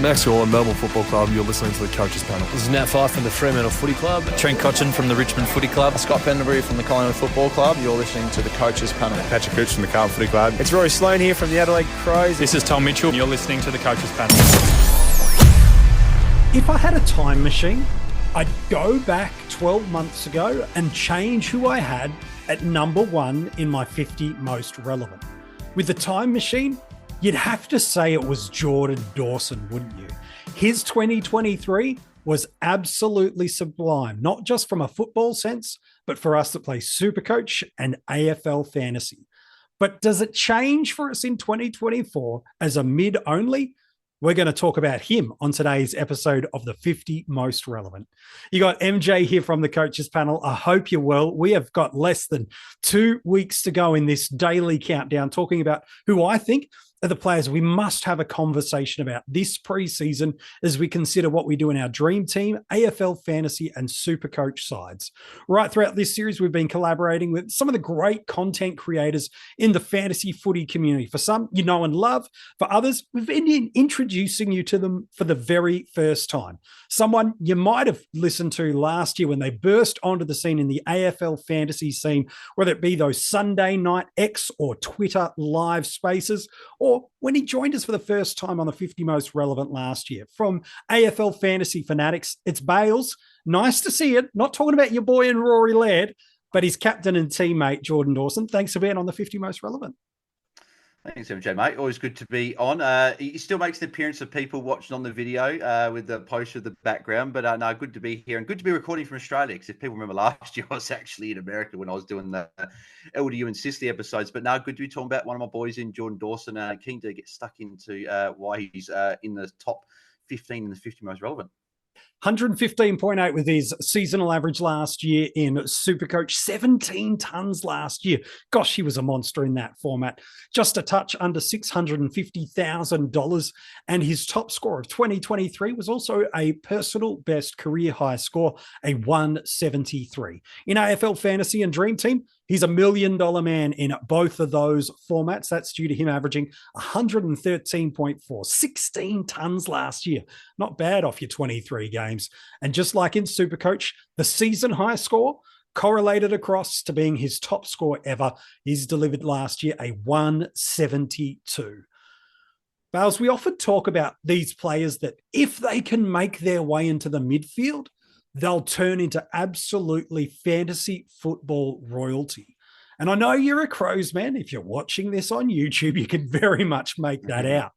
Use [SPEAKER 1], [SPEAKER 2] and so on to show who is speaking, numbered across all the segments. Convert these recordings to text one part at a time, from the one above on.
[SPEAKER 1] Max Orland, Melbourne Football Club. You're listening to the Coaches Panel.
[SPEAKER 2] This is Nat Fyfe from the Fremantle Footy Club.
[SPEAKER 3] Trent Cotchin from the Richmond Footy Club.
[SPEAKER 4] Scott Pendlebury from the Collingwood Football Club. You're listening to the Coaches Panel.
[SPEAKER 5] Patrick Cooch from the Carlton Footy Club.
[SPEAKER 6] It's Rory Sloane here from the Adelaide Crows.
[SPEAKER 7] This is Tom Mitchell. You're listening to the Coaches Panel.
[SPEAKER 8] If I had a time machine, I'd go back 12 months ago and change who I had at number 1 in my 50 most relevant. With the time machine, you'd have to say it was Jordan Dawson, wouldn't you? His 2023 was absolutely sublime, not just from a football sense, but for us that play SuperCoach and AFL Fantasy. But does it change for us in 2024 as a mid only? We're going to talk about him on today's episode of the 50 Most Relevant. You got MJ here from the Coaches Panel. I hope you're well. We have got less than 2 weeks to go in this daily countdown, talking about who I think are the players we must have a conversation about this preseason as we consider what we do in our dream team, AFL Fantasy and SuperCoach sides. Right throughout this series, we've been collaborating with some of the great content creators in the fantasy footy community. For some, you know and love. For others, we've been introducing you to them for the very first time. Someone you might have listened to last year when they burst onto the scene in the AFL fantasy scene, whether it be those Sunday night X or Twitter live spaces, or when he joined us for the first time on the 50 Most Relevant last year. From AFL Fantasy Fanatics, it's Bales. Nice to see it. Not talking about your boy and Rory Laird, but his captain and teammate, Jordan Dawson. Thanks for being on the 50 Most Relevant.
[SPEAKER 9] Thanks, MJ, mate. Always good to be on. He still makes the appearance of people watching on the video with the poster of the background. But no, good to be here and good to be recording from Australia. Because if people remember last year, I was actually in America when I was doing the LDU and Sicily episodes. But now, good to be talking about one of my boys in Jordan Dawson. Keen to get stuck into why he's in the top 15 in the 50 most relevant.
[SPEAKER 8] 115.8 with his seasonal average last year in SuperCoach, 17 tons last year. Gosh, he was a monster in that format. Just a touch under $650,000. And his top score of 2023 was also a personal best career high score, a 173. In AFL Fantasy and Dream Team, he's $1 million man in both of those formats. That's due to him averaging 113.4, 16 tons last year. Not bad off your 23 games. And just like in SuperCoach, the season high score correlated across to being his top score ever. He's delivered last year a 172. Bales, we often talk about these players that if they can make their way into the midfield, they'll turn into absolutely fantasy football royalty. And I know you're a Crows man. If you're watching this on YouTube, you can very much make that out.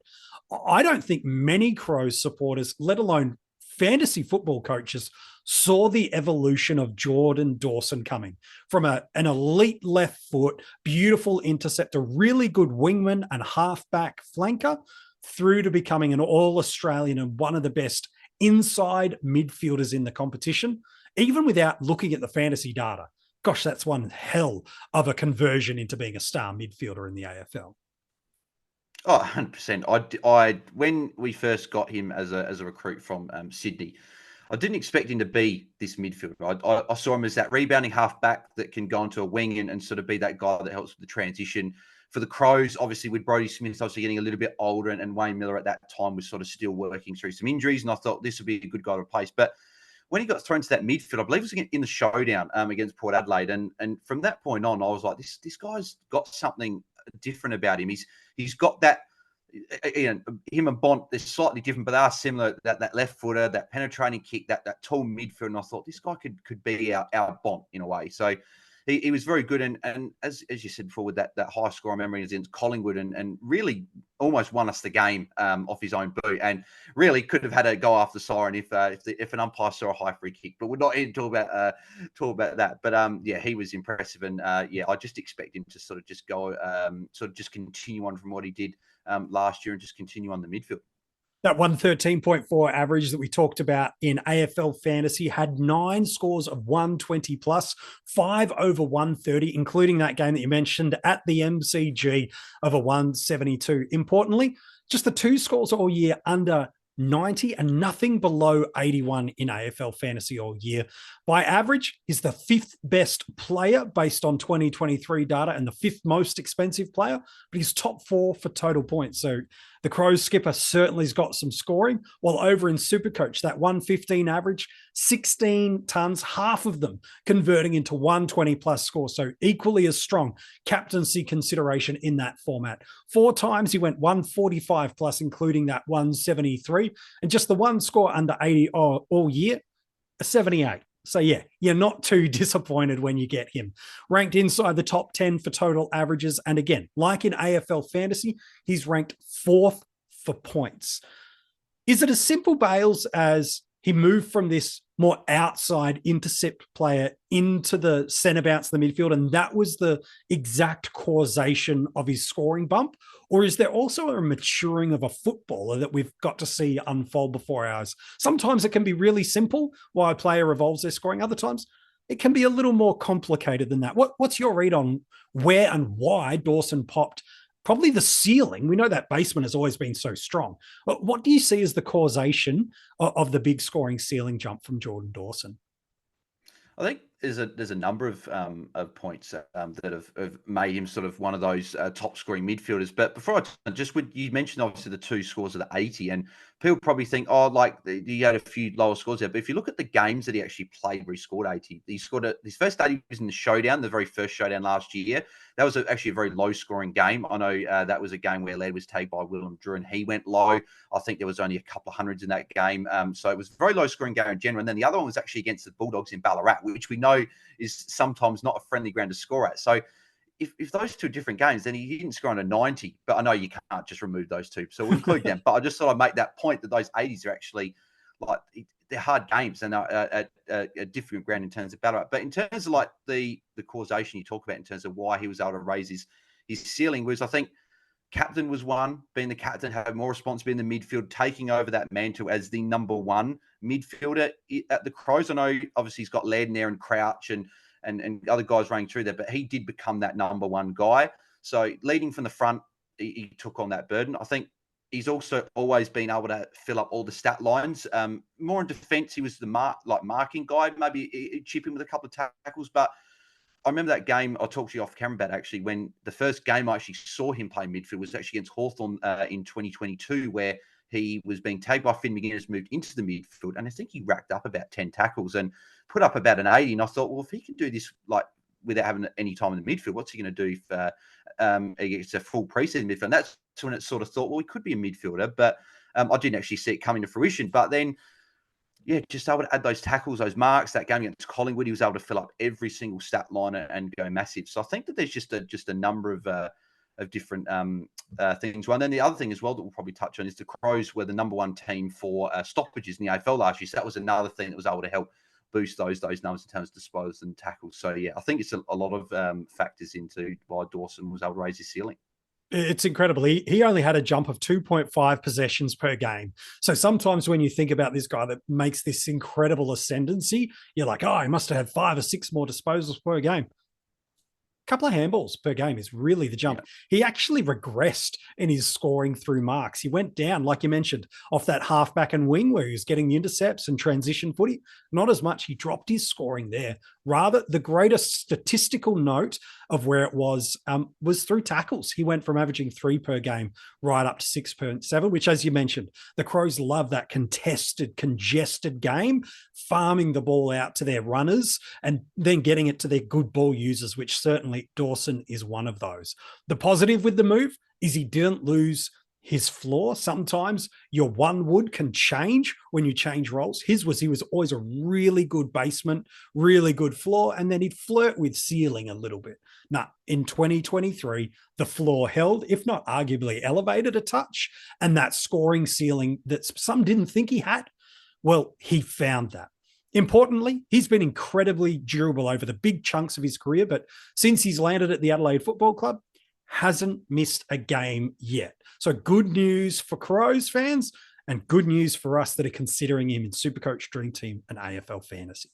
[SPEAKER 8] I don't think many Crows supporters, let alone fantasy football coaches, saw the evolution of Jordan Dawson coming from an elite left foot, beautiful interceptor, really good wingman and halfback flanker, through to becoming an all-Australian and one of the best inside midfielders in the competition, even without looking at the fantasy data. Gosh, that's one hell of a conversion into being a star midfielder in the AFL.
[SPEAKER 9] Oh, 100%. I when we first got him as a recruit from Sydney, I didn't expect him to be this midfielder. I saw him as that rebounding halfback that can go into a wing and sort of be that guy that helps with the transition. For the Crows, obviously with Brodie Smith obviously getting a little bit older and Wayne Miller at that time was sort of still working through some injuries, and I thought this would be a good guy to replace. But when he got thrown to that midfield, I believe it was in the showdown against Port Adelaide, and from that point on, I was like, this guy's got something different about him. He's got that, him and Bont, they're slightly different, but they are similar. That left footer, that penetrating kick, that tall midfield. And I thought this guy could be our Bont in a way. So he was very good. And as you said before, with that high score, I remember he was against Collingwood and really almost won us the game off his own boot, and really could have had a go after the siren if an umpire saw a high free kick. But we're not here to talk about that. But yeah, he was impressive, and yeah, I just expect him to sort of just go, sort of just continue on from what he did last year and just continue on the midfield.
[SPEAKER 8] That 113.4 average that we talked about in AFL Fantasy had 9 scores of 120 plus, 5 over 130, including that game that you mentioned at the MCG of a 172. Importantly, just the 2 scores all year under 90 and nothing below 81 in AFL Fantasy all year. By average, is the 5th best player based on 2023 data and the 5th most expensive player, but he's top 4 for total points. So The Crows skipper certainly has got some scoring, while over in SuperCoach, that 115 average, 16 tons, half of them converting into 120 plus score. So equally as strong captaincy consideration in that format. 4 times he went 145 plus, including that 173, and just the one score under 80 all year, a 78. So yeah, you're not too disappointed when you get him. Ranked inside the top 10 for total averages. And again, like in AFL Fantasy, he's ranked 4th for points. Is it as simple, Bales, as he moved from this more outside intercept player into the centre bounce, the midfield, and that was the exact causation of his scoring bump? Or is there also a maturing of a footballer that we've got to see unfold before our eyes? Sometimes it can be really simple while a player evolves their scoring. Other times it can be a little more complicated than that. What's your read on where and why Dawson popped probably the ceiling? We know that basement has always been so strong. But what do you see as the causation of the big scoring ceiling jump from Jordan Dawson?
[SPEAKER 9] I think there's a number of points that have made him sort of one of those top scoring midfielders. But before you mentioned obviously the 2 scores of the 80, and people probably think, oh, like you had a few lower scores there. But if you look at the games that he actually played where he scored 80, he scored his first 80 was in the showdown, the very first showdown last year. That was actually a very low scoring game. I know that was a game where Laird was tagged by Willem Drew and he went low. I think there was only a couple of hundreds in that game. So it was a very low scoring game in general. And then the other one was actually against the Bulldogs in Ballarat, which we know is sometimes not a friendly ground to score at. So if those 2 different games, then he didn't score on a 90. But I know you can't just remove those 2. So we'll include them. But I just thought I'd make that point that those 80s are actually like they're hard games and are a different ground in terms of Ballarat. But in terms of like the causation you talk about in terms of why he was able to raise his ceiling was, I think, captain was one. Being the captain, had more responsibility in the midfield, taking over that mantle as the number 1 midfielder at the Crows. I know obviously he's got Laird in there and Crouch and other guys running through there, but he did become that number 1 guy. So leading from the front, he took on that burden. I think he's also always been able to fill up all the stat lines. More in defence, he was the marking guy, maybe chip in with a couple of tackles. But I remember that game I talked to you off camera about, actually, when the first game I actually saw him play midfield was actually against Hawthorn in 2022, where he was being tagged by Finn McGuinness, moved into the midfield, and I think he racked up about 10 tackles and put up about an 80. And I thought, well, if he can do this like without having any time in the midfield, what's he going to do if it's a full preseason midfield? And that's when it sort of thought, well, he could be a midfielder, but I didn't actually see it coming to fruition. But then, yeah, just able to add those tackles, those marks. That game against Collingwood, he was able to fill up every single stat line and go massive. So I think that there's just a number of different things. Well, and then the other thing as well that we'll probably touch on is the Crows were the number 1 team for stoppages in the AFL last year. So that was another thing that was able to help boost those numbers in terms of disposals and tackles. So yeah, I think it's a lot of factors into why Dawson was able to raise his ceiling.
[SPEAKER 8] It's incredible. He only had a jump of 2.5 possessions per game. So sometimes when you think about this guy that makes this incredible ascendancy, you're like, oh, he must have had 5 or 6 more disposals per game. Couple of handballs per game is really the jump. Yeah. He actually regressed in his scoring through marks. He went down, like you mentioned, off that halfback and wing where he was getting the intercepts and transition footy. Not as much. He dropped his scoring there. Rather, the greatest statistical note of where it was through tackles. He went from averaging 3 per game right up to 6.7, which, as you mentioned, the Crows love that contested, congested game, farming the ball out to their runners and then getting it to their good ball users, which certainly Dawson is one of those. The positive with the move is he didn't lose his floor. Sometimes your one wood can change when you change roles. He was always a really good basement, really good floor, and then he'd flirt with ceiling a little bit. Now, in 2023, the floor held, if not arguably elevated a touch, and that scoring ceiling that some didn't think he had, well, he found that. Importantly, he's been incredibly durable over the big chunks of his career, but since he's landed at the Adelaide Football Club, hasn't missed a game yet. So good news for Crows fans and good news for us that are considering him in SuperCoach, Dream Team and AFL Fantasy.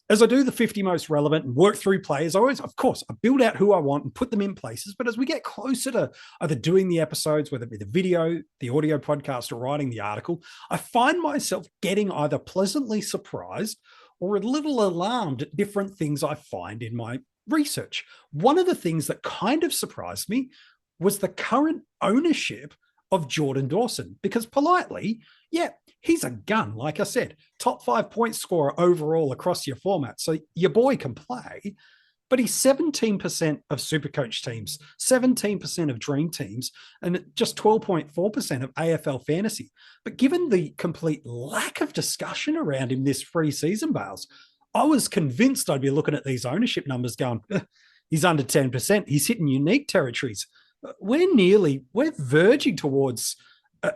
[SPEAKER 8] As I do the 50 most relevant and work through players, I always, of course, I build out who I want and put them in places. But as we get closer to either doing the episodes, whether it be the video, the audio podcast, or writing the article, I find myself getting either pleasantly surprised or a little alarmed at different things I find in my research. One of the things that kind of surprised me was the current ownership of Jordan Dawson, because politely, yeah, he's a gun. Like I said, top 5 point scorer overall across your format. So your boy can play, but he's 17% of SuperCoach teams, 17% of Dream teams, and just 12.4% of AFL Fantasy. But given the complete lack of discussion around him this pre-season, Bales, I was convinced I'd be looking at these ownership numbers going, he's under 10%. He's hitting unique territories. We're verging towards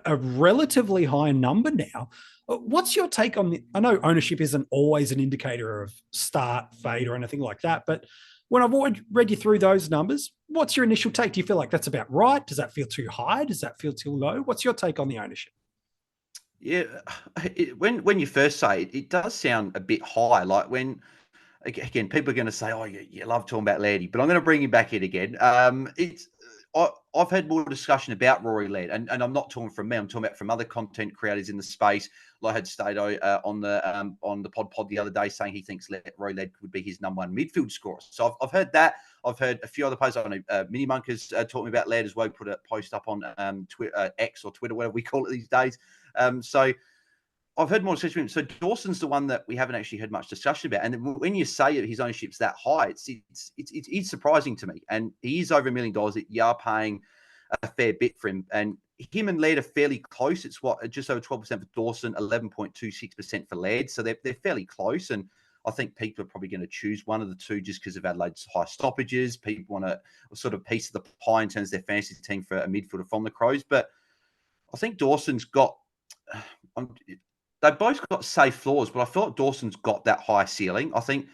[SPEAKER 8] a relatively high number now. What's your take on I know ownership isn't always an indicator of start, fade, or anything like that, but when I've already read you through those numbers, what's your initial take? Do you feel like that's about right? Does that feel too high? Does that feel too low? What's your take on the ownership?
[SPEAKER 9] Yeah, when you first say it, it does sound a bit high. Like when, again, people are going to say, "Oh, you love talking about Lairdy," but I'm going to bring him back in again. I've had more discussion about Rory Laird, and I'm not talking from me. I'm talking about from other content creators in the space. Like I had Stato on the pod the other day saying he thinks Rory Laird would be his number one midfield scorer. So I've heard that. I've heard a few other players. I know Mini Monk has talking about Laird as well. Put a post up on Twitter, X or Twitter, whatever we call it these days. So I've heard more discussion. So Dawson's the one that we haven't actually had much discussion about. And when you say his ownership's that high, it's surprising to me. And he is over $1 million. You are paying a fair bit for him. And him and Laird are fairly close. It's just over 12% for Dawson, 11.26% for Laird. So they're fairly close. And I think people are probably going to choose one of the two just because of Adelaide's high stoppages. People want a sort of piece of the pie in terms of their fantasy team for a midfielder from the Crows. But I think Dawson's got... They've both got safe floors, but I feel like Dawson's got that high ceiling. I think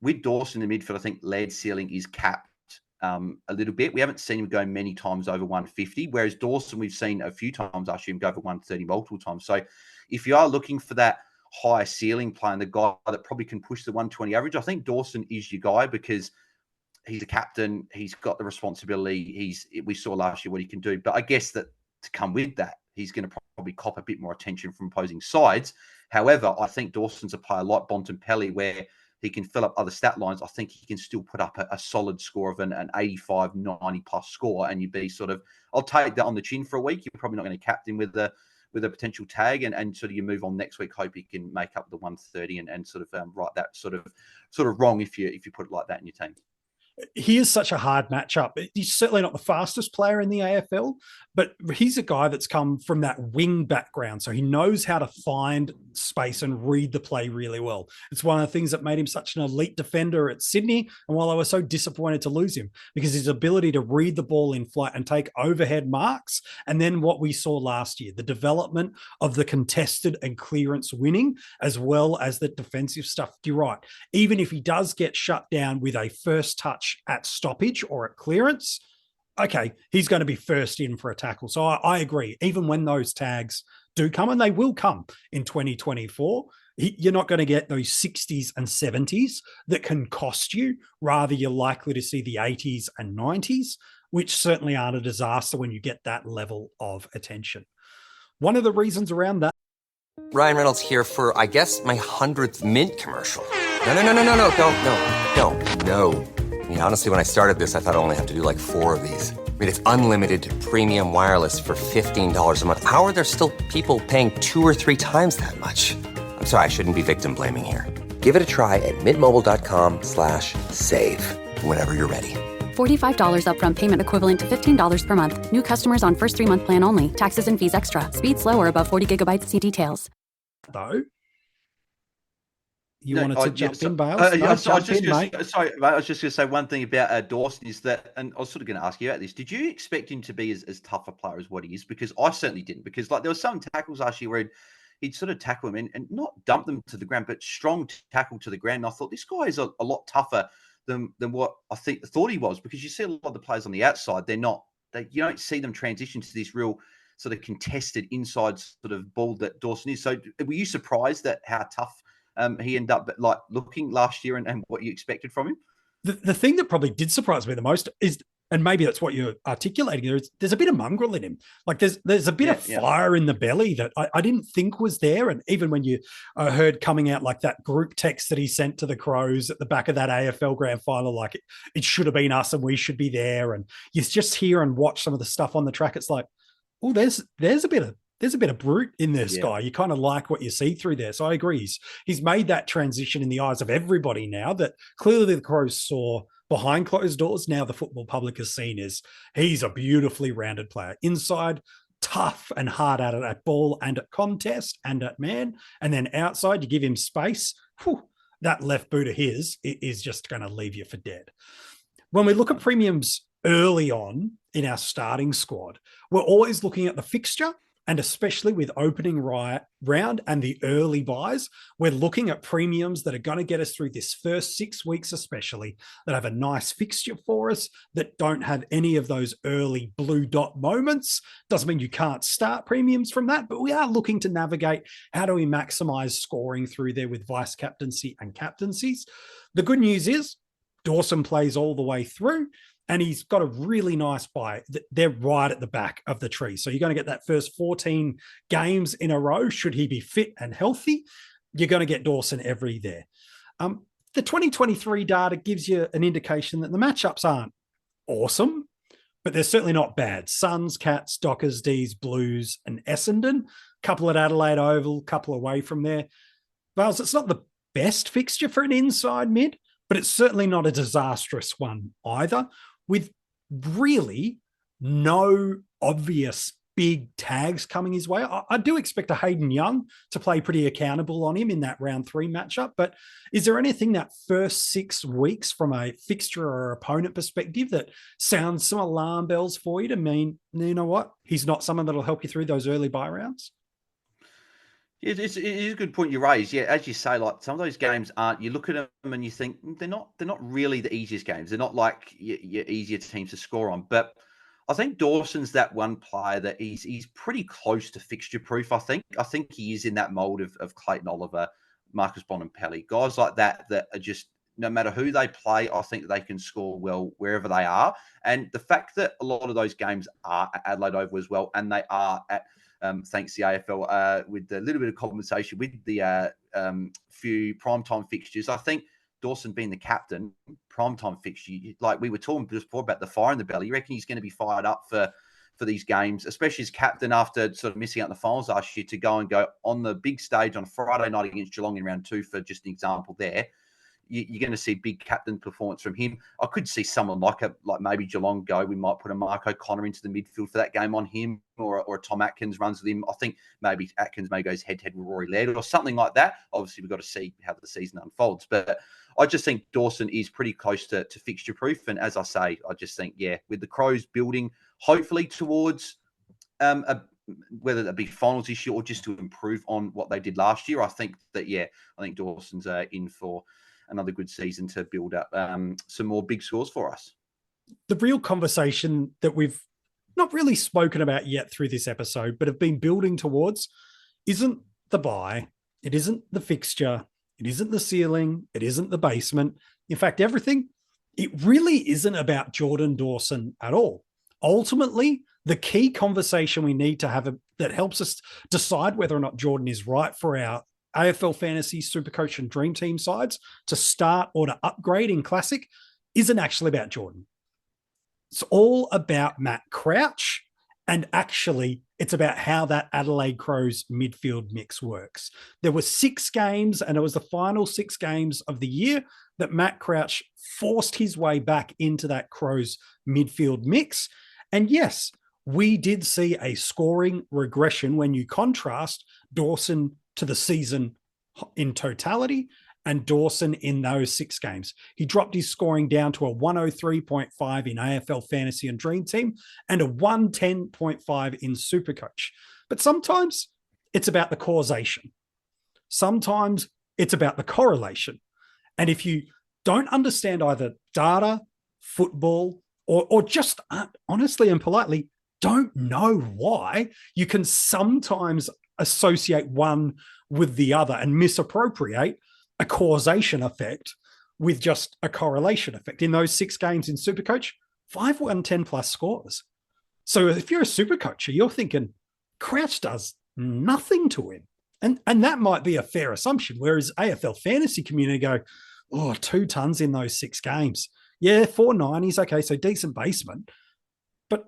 [SPEAKER 9] with Dawson in the midfield, I think Laird's ceiling is capped a little bit. We haven't seen him go many times over 150, whereas Dawson, we've seen a few times actually him go over 130 multiple times. So if you are looking for that high ceiling player and the guy that probably can push the 120 average, I think Dawson is your guy because he's a captain. He's got the responsibility. We saw last year what he can do. But I guess that to come with that, he's going to probably cop a bit more attention from opposing sides. However, I think Dawson's a player like Bontempelli where he can fill up other stat lines. I think he can still put up a solid score of an 85, 90 plus score. And you'd be sort of, I'll take that on the chin for a week. You're probably not going to captain with a potential tag and sort of you move on next week, hope you can make up the 130 and sort of right that sort of wrong if you put it like that in your team.
[SPEAKER 8] He is such a hard matchup. He's certainly not the fastest player in the AFL, but he's a guy that's come from that wing background. So he knows how to find space and read the play really well. It's one of the things that made him such an elite defender at Sydney. And while I was so disappointed to lose him, because his ability to read the ball in flight and take overhead marks. And then what we saw last year, the development of the contested and clearance winning, as well as the defensive stuff. You're right. Even if he does get shut down with a first touch at stoppage or at clearance, okay, he's going to be first in for a tackle. So I agree. Even when those tags do come, and they will come in 2024, you're not going to get those 60s and 70s that can cost you. Rather, you're likely to see the 80s and 90s, which certainly aren't a disaster when you get that level of attention. One of the reasons around that.
[SPEAKER 5] Ryan Reynolds here for, I guess, my 100th Mint commercial. No, don't. I mean, honestly, when I started this, I thought I only have to do like 4 of these. I mean, it's unlimited premium wireless for $15 a month. How are there still people paying 2 or 3 times that much? I'm sorry, I shouldn't be victim blaming here. Give it a try at mintmobile.com/save. Whenever you're ready.
[SPEAKER 10] $45 upfront payment equivalent to $15 per month. New customers on first 3-month plan only. Taxes and fees extra. Speed slower above 40 gigabytes. See details.
[SPEAKER 8] Though. You wanted to jump in, Bales?
[SPEAKER 9] I was just going to say one thing about Dawson is that, and I was sort of going to ask you about this. Did you expect him to be as tough a player as what he is? Because I certainly didn't. Because like there were some tackles last year where he'd sort of tackle him and not dump them to the ground, but strong tackle to the ground. And I thought this guy is a lot tougher than what I thought he was. Because you see a lot of the players on the outside, you don't see them transition to this real sort of contested inside sort of ball that Dawson is. So were you surprised at how tough he ended up like looking last year and what you expected from him?
[SPEAKER 8] The thing that probably did surprise me the most is, and maybe that's what you're articulating there, is there's a bit of mongrel in him. Like there's a bit of fire in the belly that I didn't think was there. And even when you heard coming out like that group text that he sent to the Crows at the back of that AFL grand final, like it should have been us and we should be there. And you just hear and watch some of the stuff on the track. It's like, oh, there's a bit of brute in this guy. You kind of like what you see through there. So I agree. He's made that transition in the eyes of everybody now that clearly the Crows saw behind closed doors. Now the football public has seen he's a beautifully rounded player. Inside, tough and hard at it at ball and at contest and at man. And then outside, you give him space. Whew, that left boot of his is just going to leave you for dead. When we look at premiums early on in our starting squad, we're always looking at the fixture, and especially with opening round and the early buys, we're looking at premiums that are going to get us through this first 6 weeks, especially that have a nice fixture for us, that don't have any of those early blue dot moments. Doesn't mean you can't start premiums from that, but we are looking to navigate how do we maximize scoring through there with vice captaincy and captaincies. The good news is Dawson plays all the way through, and he's got a really nice buy. They're right at the back of the tree. So you're going to get that first 14 games in a row. Should he be fit and healthy, you're going to get Dawson every there. The 2023 data gives you an indication that the matchups aren't awesome, but they're certainly not bad. Suns, Cats, Dockers, D's, Blues, and Essendon. Couple at Adelaide Oval, couple away from there. Vales, it's not the best fixture for an inside mid, but it's certainly not a disastrous one either, with really no obvious big tags coming his way. I do expect a Hayden Young to play pretty accountable on him in that round 3 matchup, but is there anything that first 6 weeks from a fixture or opponent perspective that sounds some alarm bells for you to mean, you know what, he's not someone that'll help you through those early buy rounds?
[SPEAKER 9] It is a good point you raise. Yeah, as you say, like some of those games aren't. You look at them and you think they're not really the easiest games. They're not like your easier teams to score on. But I think Dawson's that one player that he's pretty close to fixture proof. I think he is in that mold of Clayton Oliver, Marcus Bontempelli, guys like that are just, no matter who they play, I think that they can score well wherever they are. And the fact that a lot of those games are at Adelaide Oval as well, and they are at thanks to the AFL, with a little bit of compensation with the few primetime fixtures. I think Dawson being the captain, primetime fixture, like we were talking before about the fire in the belly, you reckon he's going to be fired up for these games, especially as captain after sort of missing out on the finals last year, to go on the big stage on Friday night against Geelong in round 2, for just an example there. You're going to see big captain performance from him. I could see someone like maybe Geelong go. We might put a Mark O'Connor into the midfield for that game on him, or a Tom Atkins runs with him. I think maybe Atkins goes head-to-head with Rory Laird or something like that. Obviously, we've got to see how the season unfolds. But I just think Dawson is pretty close to fixture proof. And as I say, I just think, with the Crows building, hopefully towards whether that be finals this year or just to improve on what they did last year, I think Dawson's in for another good season to build up some more big scores for us.
[SPEAKER 8] The real conversation that we've not really spoken about yet through this episode, but have been building towards, isn't the buy, it isn't the fixture, it isn't the ceiling, it isn't the basement. In fact, everything, it really isn't about Jordan Dawson at all. Ultimately, the key conversation we need to have that helps us decide whether or not Jordan is right for our AFL Fantasy, SuperCoach and Dream Team sides to start or to upgrade in Classic isn't actually about Jordan. It's all about Matt Crouch, and actually it's about how that Adelaide Crows midfield mix works. There were 6 games, and it was the final 6 games of the year that Matt Crouch forced his way back into that Crows midfield mix. And yes, we did see a scoring regression when you contrast Dawson to the season in totality and Dawson in those 6 games. He dropped his scoring down to a 103.5 in AFL Fantasy and Dream Team and a 110.5 in SuperCoach. But sometimes it's about the causation. Sometimes it's about the correlation. And if you don't understand either data, football, or just honestly and politely don't know why, you can sometimes associate one with the other and misappropriate a causation effect with just a correlation effect. In those 6 games in SuperCoach, 5 110 plus scores. So if you're a SuperCoacher, you're thinking Crouch does nothing to him. And that might be a fair assumption, whereas AFL fantasy community go, 2 tons in those 6 games. Yeah, 490s, okay, so decent basement. But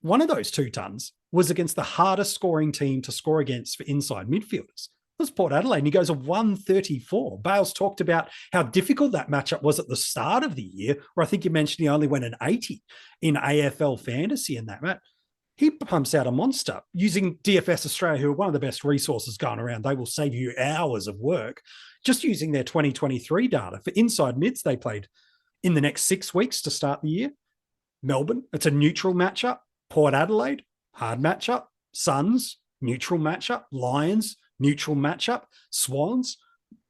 [SPEAKER 8] one of those 2 tons was against the hardest scoring team to score against for inside midfielders. It was Port Adelaide, and he goes a 134. Bales talked about how difficult that matchup was at the start of the year, where I think you mentioned he only went an 80 in AFL Fantasy in that match. He pumps out a monster using DFS Australia, who are one of the best resources going around. They will save you hours of work just using their 2023 data. For inside mids, they played in the next 6 weeks to start the year. Melbourne, it's a neutral matchup. Port Adelaide, hard matchup. Suns, neutral matchup. Lions, neutral matchup. Swans,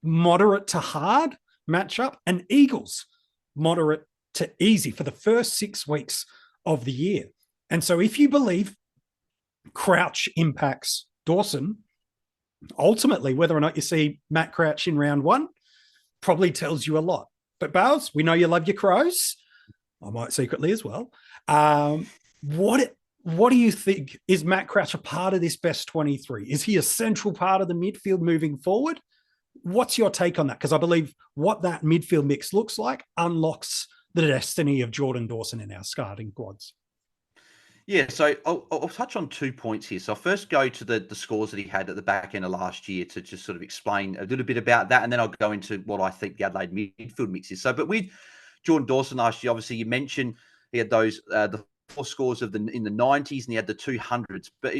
[SPEAKER 8] moderate to hard matchup. And Eagles, moderate to easy for the first 6 weeks of the year. And so if you believe Crouch impacts Dawson, ultimately, whether or not you see Matt Crouch in round one probably tells you a lot. But Bales, we know you love your Crows. I might secretly as well. What do you think? Is Matt Crouch a part of this best 23? Is he a central part of the midfield moving forward? What's your take on that? Because I believe what that midfield mix looks like unlocks the destiny of Jordan Dawson in our starting quads.
[SPEAKER 9] Yeah, so I'll touch on 2 points here. So I'll first go to the scores that he had at the back end of last year to just sort of explain a little bit about that, and then I'll go into what I think the Adelaide midfield mix is. So, but with Jordan Dawson last year, obviously you mentioned he had those the 4 scores in the 90s, and he had the 200s. But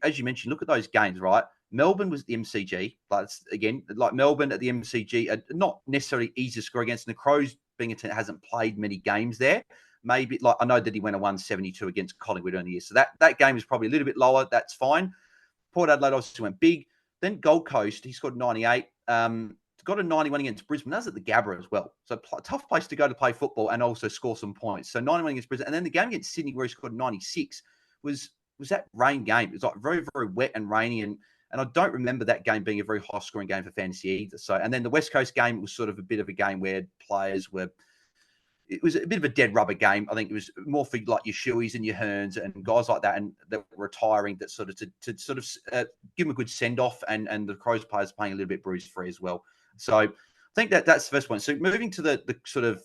[SPEAKER 9] as you mentioned, look at those games, right? Melbourne was the MCG, but again, like Melbourne at the MCG, not necessarily easy to score against. And the Crows, being a team that hasn't played many games there. Maybe, like, I know that he went a 172 against Collingwood earlier, so that game is probably a little bit lower. That's fine. Port Adelaide obviously went big. Then Gold Coast, he scored 98. Got a 91 against Brisbane. That was at the Gabba as well. So tough place to go to play football and also score some points. So 91 against Brisbane. And then the game against Sydney where he scored 96 was that rain game. It was like very, very wet and rainy. And I don't remember that game being a very high-scoring game for fantasy either. So, and then the West Coast game was sort of a bit of a game where players were... It was a bit of a dead rubber game. I think it was more for like your Shueys and your Hearns and guys like that, and that were retiring. That sort of to give them a good send off, and the Crows players playing a little bit bruise free as well. So I think that's the first one. So moving to the sort of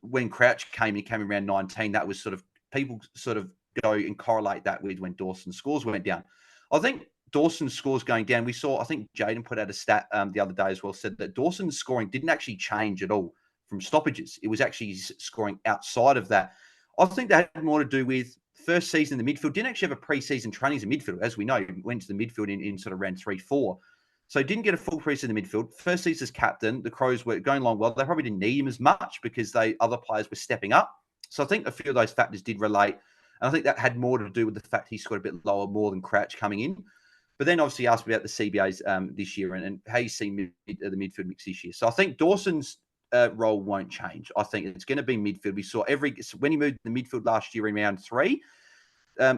[SPEAKER 9] when Crouch came in around 19, that was sort of people sort of go and correlate that with when Dawson's scores went down. I think Dawson's scores going down. We saw, I think Jaden put out a stat the other day as well, said that Dawson's scoring didn't actually change at all from stoppages. It was actually scoring outside of that. I think that had more to do with first season in the midfield. Didn't actually have a pre-season training as a midfielder. As we know, he went to the midfield in sort of round 3-4. So didn't get a full pre-season in the midfield. First season as captain, the Crows were going along well. They probably didn't need him as much because other players were stepping up. So I think a few of those factors did relate. And I think that had more to do with the fact he scored a bit lower, more than Crouch coming in. But then obviously asked me about the CBAs this year and how you see the midfield mix this year. So I think Dawson's role won't change. I think it's going to be midfield. We saw when he moved in the midfield last year in round 3,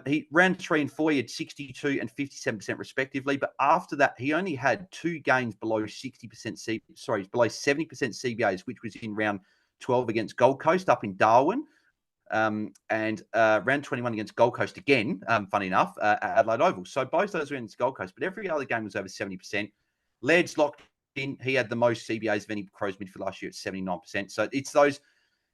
[SPEAKER 9] he round 3 and 4, he had 62 and 57% respectively. But after that, he only had 2 games below 60%, below 70% CBAs, which was in round 12 against Gold Coast up in Darwin, and round 21 against Gold Coast again, funny enough, at Adelaide Oval. So both those were against Gold Coast, but every other game was over 70%. Laird's locked in. He had the most CBAs of any Crows midfield last year at 79%. So it's those.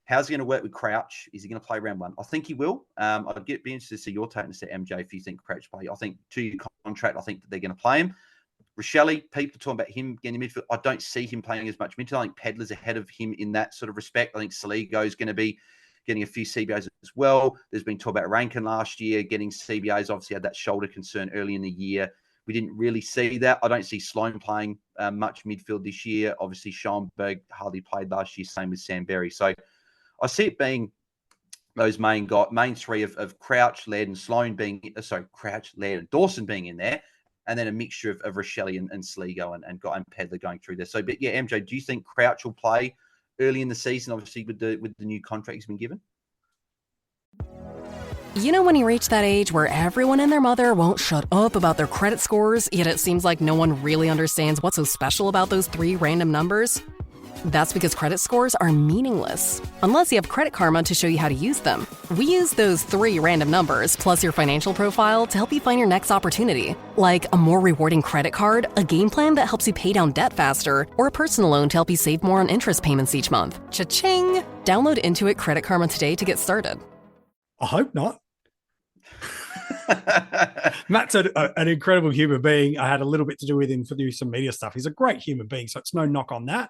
[SPEAKER 9] How's he going to work with Crouch? Is he going to play round 1? I think he will. I'd be interested to see your take and say, MJ, if you think Crouch play. I think 2-year contract, I think that they're going to play him. Rochelle, people talking about him getting midfield. I don't see him playing as much midfield. I think Pedler's ahead of him in that sort of respect. I think Saligo is going to be getting a few CBAs as well. There's been talk about Rankin last year getting CBAs. Obviously had that shoulder concern early in the year. We didn't really see that. I don't see Sloan playing much midfield this year. Obviously, Schoenberg hardly played last year. Same with Sam Berry. So I see it being those main 3 of Crouch, Laird, and Sloan being Crouch, Laird, and Dawson being in there, and then a mixture of Rochelle and Sligo and Pedler going through there. So, but yeah, MJ, do you think Crouch will play early in the season? Obviously, with the new contract he's been given.
[SPEAKER 11] You know when you reach that age where everyone and their mother won't shut up about their credit scores, yet it seems like no one really understands what's so special about those 3 random numbers? That's because credit scores are meaningless, unless you have Credit Karma to show you how to use them. We use those 3 random numbers, plus your financial profile, to help you find your next opportunity. Like a more rewarding credit card, a game plan that helps you pay down debt faster, or a personal loan to help you save more on interest payments each month. Cha-ching! Download Intuit Credit Karma today to get started.
[SPEAKER 8] I hope not. Matt's an incredible human being. I had a little bit to do with him for doing some media stuff. He's a great human being, so it's no knock on that.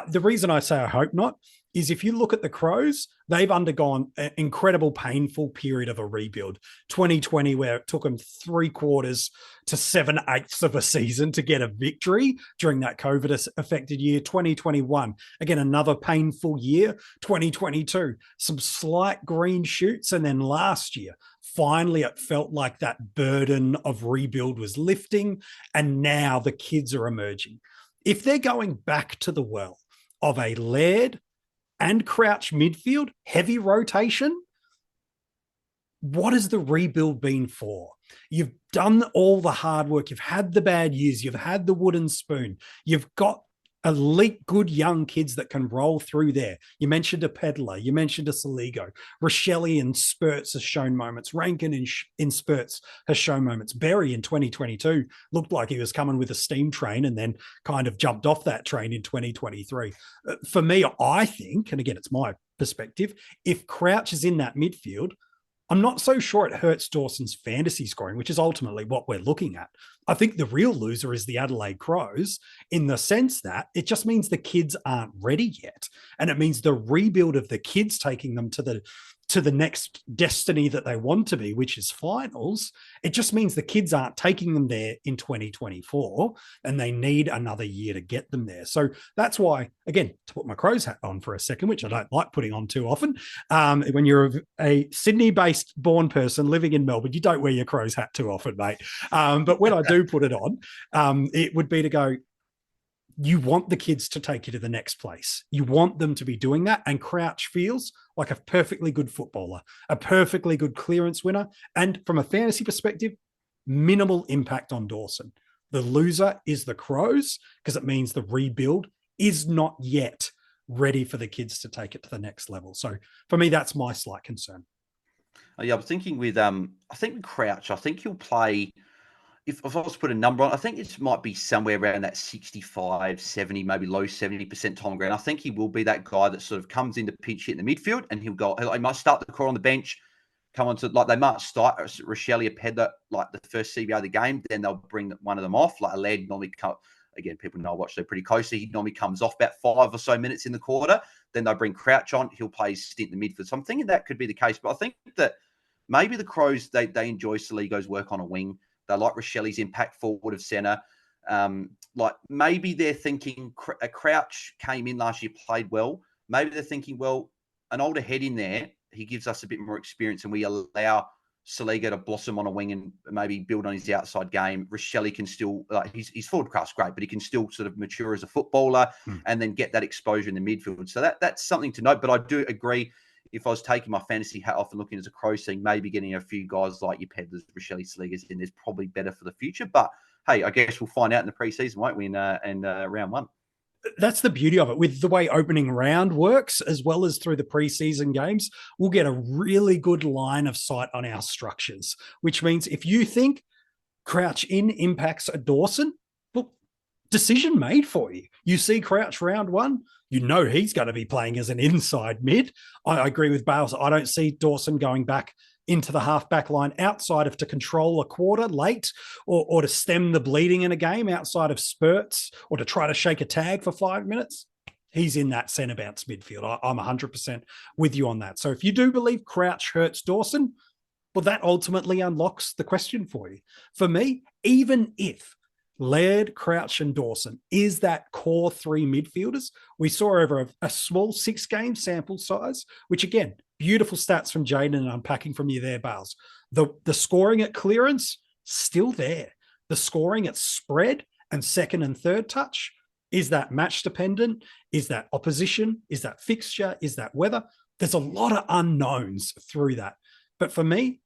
[SPEAKER 8] The reason I say I hope not is if you look at the Crows, they've undergone an incredible, painful period of a rebuild. 2020, where it took them 3/4 to 7/8 of a season to get a victory during that COVID-affected year. 2021, again, another painful year. 2022, some slight green shoots. And then last year, finally, it felt like that burden of rebuild was lifting. And now the kids are emerging. If they're going back to the well of a Laird and Crouch midfield, heavy rotation, what has the rebuild been for? You've done all the hard work. You've had the bad years. You've had the wooden spoon. You've got elite, good young kids that can roll through there. You mentioned a Pedler. You mentioned a Saligo. Rochelle in spurts has shown moments. Rankin in spurts has shown moments. Berry in 2022 looked like he was coming with a steam train and then kind of jumped off that train in 2023. For me, I think, and again, it's my perspective, if Crouch is in that midfield, I'm not so sure it hurts Dawson's fantasy scoring, which is ultimately what we're looking at. I think the real loser is the Adelaide Crows in the sense that it just means the kids aren't ready yet. And it means the rebuild of the kids taking them to the next destiny that they want to be, which is finals. It just means the kids aren't taking them there in 2024 and they need another year to get them there. So that's why, again, to put my Crows hat on for a second, which I don't like putting on too often, when you're a Sydney-based born person living in Melbourne, you don't wear your Crows hat too often, mate. But when I do put it on, it would be to go, you want the kids to take you to the next place. You want them to be doing that. And Crouch feels like a perfectly good footballer, a perfectly good clearance winner. And from a fantasy perspective, minimal impact on Dawson. The loser is the Crows because it means the rebuild is not yet ready for the kids to take it to the next level. So for me, that's my slight concern.
[SPEAKER 9] Yeah, I'm thinking with, I think with Crouch, I think he'll play... If I was to put a number on, I think it might be somewhere around that 65, 70, maybe low 70% time ground. I think he will be that guy that sort of comes into pinch hit in the midfield and he might start the core on the bench, come on to, like they might start Rochelle or Pedler, like the first CBA of the game, then they'll bring one of them off. Like a Laird normally again, people know I watch them pretty closely. He normally comes off about 5 or so minutes in the quarter. Then they'll bring Crouch on. He'll play stint in the midfield. So I'm thinking that could be the case. But I think that maybe the Crows, they enjoy Saligo's work on a wing. They like Rochelle's impact forward of centre. Like maybe they're thinking a Crouch came in last year, played well. Maybe they're thinking, well, an older head in there, he gives us a bit more experience and we allow Saligo to blossom on a wing and maybe build on his outside game. Rochelle can still, his forward craft's great, but he can still sort of mature as a footballer and then get that exposure in the midfield. So that's something to note. But I do agree, if I was taking my fantasy hat off and looking as a Crow scene, maybe getting a few guys like your Pedlers, Rochelle, Saligas in there's probably better for the future. But hey, I guess we'll find out in the preseason, won't we, in round one?
[SPEAKER 8] That's the beauty of it. With the way opening round works, as well as through the preseason games, we'll get a really good line of sight on our structures, which means if you think Crouch in impacts a Dawson, well, decision made for you. You see Crouch round one, you know he's going to be playing as an inside mid. I agree with Bales. I don't see Dawson going back into the half-back line outside of to control a quarter late or to stem the bleeding in a game outside of spurts or to try to shake a tag for 5 minutes. He's in that centre bounce midfield. I'm 100% with you on that. So if you do believe Crouch hurts Dawson, well, that ultimately unlocks the question for you. For me, even if Laird, Crouch, and Dawson is that core 3 midfielders we saw over a small 6-game sample size, which again, beautiful stats from Jaden and unpacking from you there, Bales. The scoring at clearance, still there. The scoring at spread and second and third touch, is that match dependent? Is that opposition? Is that fixture? Is that weather? There's a lot of unknowns through that. But for me,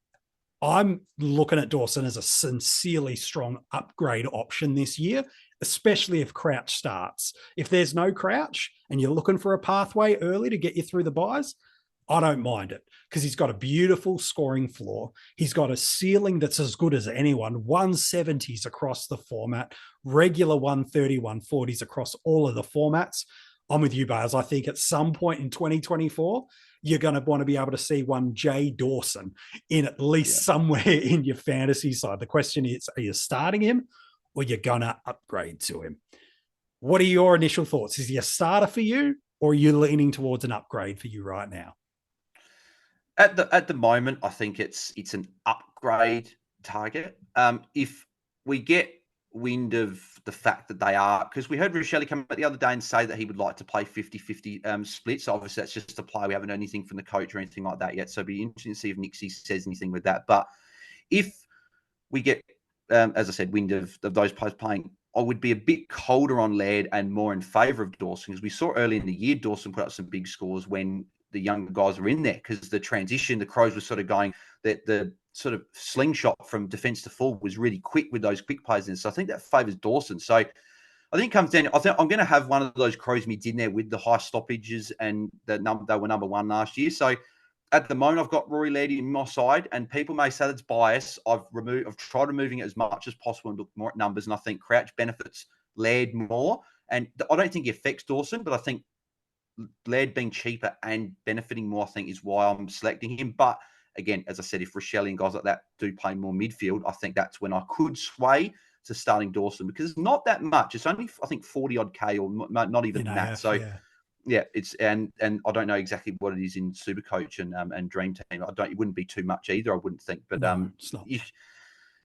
[SPEAKER 8] I'm looking at Dawson as a sincerely strong upgrade option this year, especially if Crouch starts. If there's no Crouch and you're looking for a pathway early to get you through the buys, I don't mind it because he's got a beautiful scoring floor. He's got a ceiling that's as good as anyone, 170s across the format, regular 130, 140s across all of the formats. I'm with you, Bales. I think at some point in 2024, you're going to want to be able to see one Jay Dawson in at least somewhere in your fantasy side. The question is, are you starting him or you're going to upgrade to him? What are your initial thoughts? Is he a starter for you or are you leaning towards an upgrade for you right now?
[SPEAKER 9] At the moment, I think it's an upgrade target. If we get wind of the fact that they are, because we heard Rochelle come out the other day and say that he would like to play 50-50 splits. So obviously, that's just a play. We haven't heard anything from the coach or anything like that yet. So it'd be interesting to see if Nixie says anything with that. But if we get, as I said, wind of those players playing, I would be a bit colder on Laird and more in favour of Dawson, because we saw early in the year Dawson put up some big scores when the younger guys were in there, because the transition, the Crows were sort of going, that the sort of slingshot from defence to full was really quick with those quick plays in. So I think that favours Dawson. So I think it comes down, I think I'm going to have one of those Crows mids in there with the high stoppages, and they were number one last year. So at the moment, I've got Rory Laird in my side, and people may say that's bias. I've tried removing it as much as possible and look more at numbers, and I think Crouch benefits Laird more. And I don't think he affects Dawson, but I think Laird being cheaper and benefiting more, I think, is why I'm selecting him. But again, as I said, if Rochelle and guys like that do play more midfield, I think that's when I could sway to starting Dawson, because it's not that much. It's only, I think, 40 odd K or not even that. So yeah, it's and I don't know exactly what it is in SuperCoach and Dream Team. It wouldn't be too much either, I wouldn't think. But
[SPEAKER 8] it's not.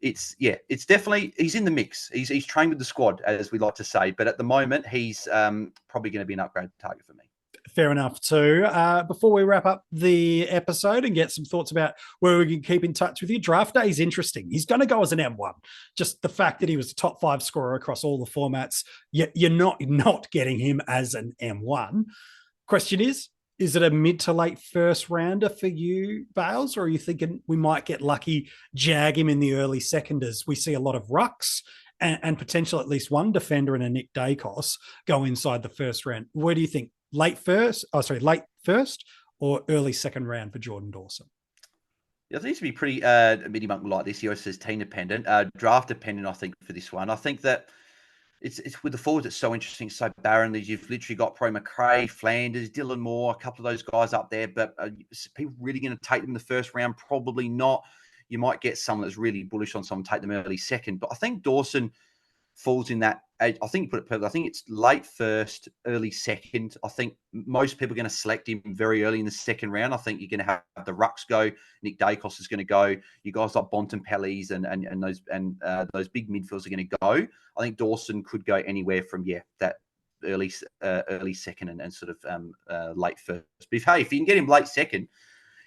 [SPEAKER 9] It's definitely, he's in the mix. He's trained with the squad, as we like to say. But at the moment, he's probably going to be an upgrade target for me.
[SPEAKER 8] Fair enough too. Before we wrap up the episode and get some thoughts about where we can keep in touch with you, draft day is interesting. He's going to go as an M1. Just the fact that he was a top 5 scorer across all the formats, you're not getting him as an M1. Question is it a mid to late first rounder for you, Bales, or are you thinking we might get lucky, jag him in the early seconders? We see a lot of rucks and potential at least one defender and a Nick Dacos go inside the first round. Where do you think? Late first or early second round for Jordan Dawson?
[SPEAKER 9] Yeah, I think it's to be pretty mini monk like this. He always says team dependent, draft dependent. I think for this one, I think that it's with the forwards. It's so interesting, so barren. You've literally got Pro McRae, Flanders, Dylan Moore, a couple of those guys up there. But are people really going to take them in the first round? Probably not. You might get someone that's really bullish on someone, take them early second. But I think Dawson falls in that. I think you put it perfectly. I think it's late first, early second. I think most people are going to select him very early in the second round. I think you're going to have the rucks go. Nick Dacos is going to go. You guys like Bontempellis and those big midfielders are going to go. I think Dawson could go anywhere from that early second and sort of late first. But if you can get him late second,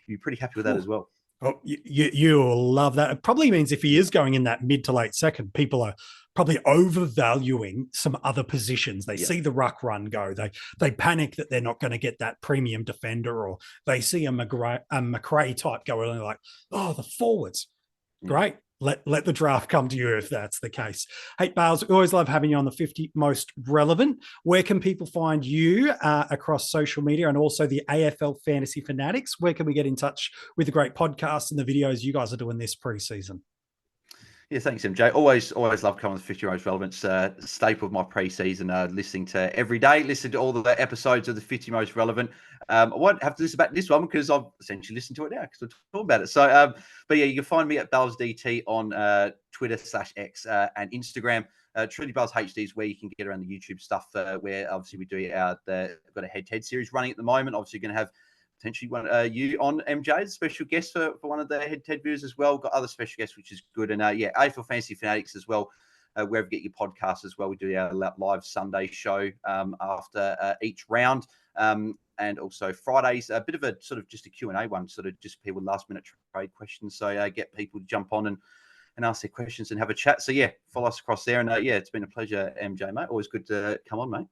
[SPEAKER 9] you'd be pretty happy with that as well.
[SPEAKER 8] Oh, you'll love that. It probably means if he is going in that mid to late second, people are probably overvaluing some other positions. They see the ruck run go. They panic that they're not going to get that premium defender, or they see a McRae type go and they're like, oh, the forwards. Great. Let the draft come to you if that's the case. Hey, Bales, we always love having you on the 50 most relevant. Where can people find you across social media and also the AFL Fantasy Fanatics? Where can we get in touch with the great podcasts and the videos you guys are doing this preseason?
[SPEAKER 9] Yeah, thanks, MJ. Always love coming to 50 Most Relevant. Staple of my preseason, listening to every day, listen to all the episodes of the 50 Most Relevant. I won't have to listen back to this one because I've essentially listened to it now because we're talking about it. So, but yeah, you can find me at BalesDT on Twitter /X and Instagram. Truly Bales HD is where you can get around the YouTube stuff, where obviously we do we've got a head-to-head series running at the moment. Obviously, going to have potentially one you on MJ as a special guest for one of the head-to-head viewers as well. Got other special guests, which is good. And AFL Fantasy Fanatics as well, wherever you get your podcasts as well. We do our live Sunday show after each round. And also Fridays, a bit of a sort of just a Q&A one, sort of just people last-minute trade questions. So get people to jump on and ask their questions and have a chat. So follow us across there. And it's been a pleasure, MJ, mate. Always good to come on, mate.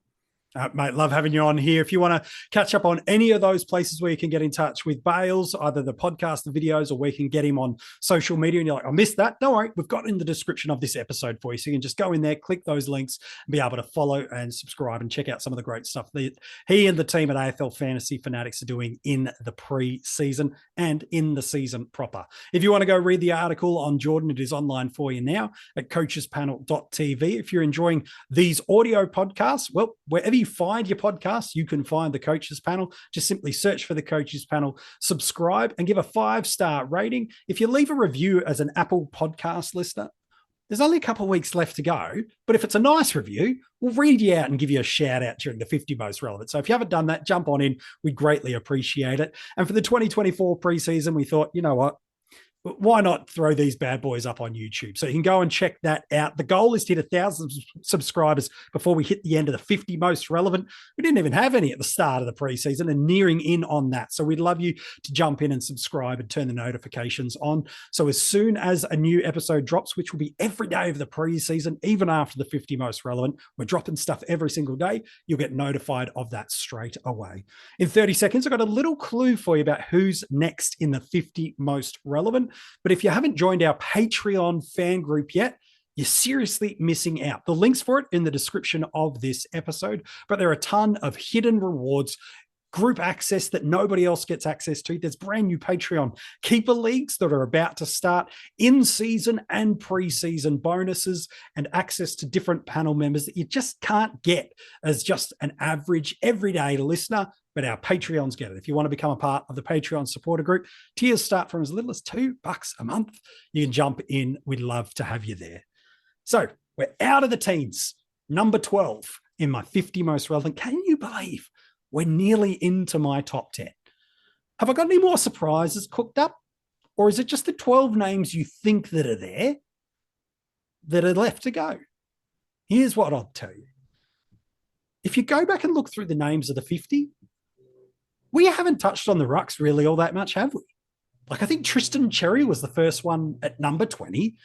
[SPEAKER 8] Mate, love having you on here. If you want to catch up on any of those places where you can get in touch with Bales, either the podcast, the videos, or where you can get him on social media, and you're like, I missed that. Don't worry, we've got it in the description of this episode for you. So you can just go in there, click those links, and be able to follow and subscribe and check out some of the great stuff that he and the team at AFL Fantasy Fanatics are doing in the pre-season and in the season proper. If you want to go read the article on Jordan, it is online for you now at coachespanel.tv. If you're enjoying these audio podcasts, well, wherever you find your podcast, you can find the Coaches Panel. Just simply search for the Coaches Panel, subscribe, and give a 5-star rating. If you leave a review as an Apple podcast listener, there's only a couple of weeks left to go, but if it's a nice review, we'll read you out and give you a shout out during the 50 most relevant. So if you haven't done that, jump on in. We'd greatly appreciate it. And for the 2024 preseason, we thought, you know what? Why not throw these bad boys up on YouTube? So you can go and check that out. The goal is to hit 1,000 subscribers before we hit the end of the 50 most relevant. We didn't even have any at the start of the preseason and nearing in on that. So we'd love you to jump in and subscribe and turn the notifications on. So as soon as a new episode drops, which will be every day of the preseason, even after the 50 most relevant, we're dropping stuff every single day. You'll get notified of that straight away. In 30 seconds, I've got a little clue for you about who's next in the 50 most relevant. But if you haven't joined our Patreon fan group yet, you're seriously missing out. The links for it in the description of this episode, but there are a ton of hidden rewards, group access that nobody else gets access to. There's brand new Patreon keeper leagues that are about to start, in-season and preseason bonuses, and access to different panel members that you just can't get as just an average everyday listener. But our Patreons get it. If you want to become a part of the Patreon supporter group, tiers start from as little as $2 a month. You can jump in. We'd love to have you there. So we're out of the teens. Number 12 in my 50 most relevant. Can you believe we're nearly into my top 10? Have I got any more surprises cooked up? Or is it just the 12 names you think that are there that are left to go? Here's what I'll tell you. If you go back and look through the names of the 50, we haven't touched on the rucks really all that much, have we? Like, I think Tristan Cherry was the first one at number 20.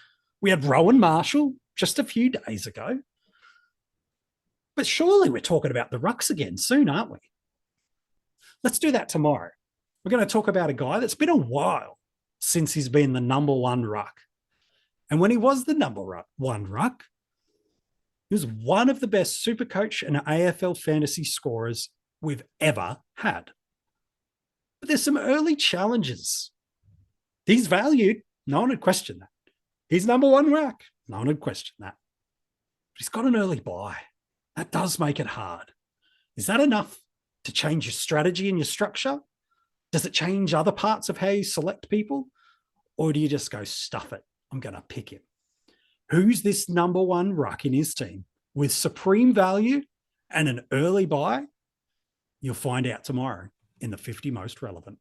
[SPEAKER 8] We had Rowan Marshall just a few days ago. But surely we're talking about the rucks again soon, aren't we? Let's do that tomorrow. We're going to talk about a guy that's been a while since he's been the number one ruck. And when he was the number one ruck, he was one of the best SuperCoach and AFL fantasy scorers we've ever had. But there's some early challenges. He's valued. No one would question that. He's number one ruck. No one would question that. But he's got an early buy. That does make it hard. Is that enough to change your strategy and your structure? Does it change other parts of how you select people? Or do you just go, stuff it, I'm going to pick him? Who's this number one ruck in his team with supreme value and an early buy? You'll find out tomorrow in the 50 most relevant.